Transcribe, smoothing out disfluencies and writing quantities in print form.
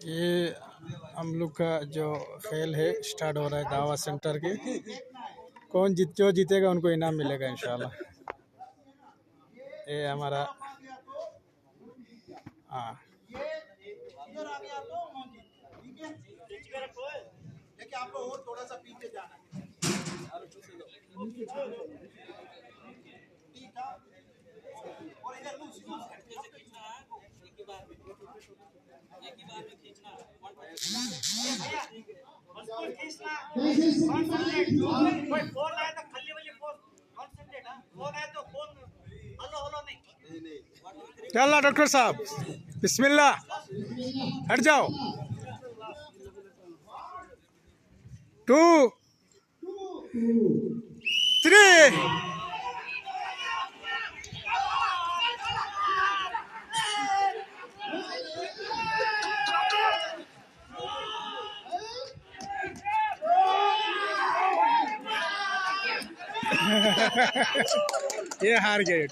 ये हम लोग का जो खेल है स्टार्ट हो रहा है दावा सेंटर के। कौन जो जीतेगा उनको इनाम मिलेगा इंशाल्लाह। ये हमारा हाँ आपको और थोड़ा सा पीछे जाना है। और इधर खींचना है, एक ही बार में खींचना कोई फोन आए तो खाली वाली फोन कॉन्सेंट्रेट है, फोन आए तो फोन हेलो हेलो नहीं। चलो डॉक्टर साहब बिस्मिल्लाह हट जाओ। 2 3 ये हार गए।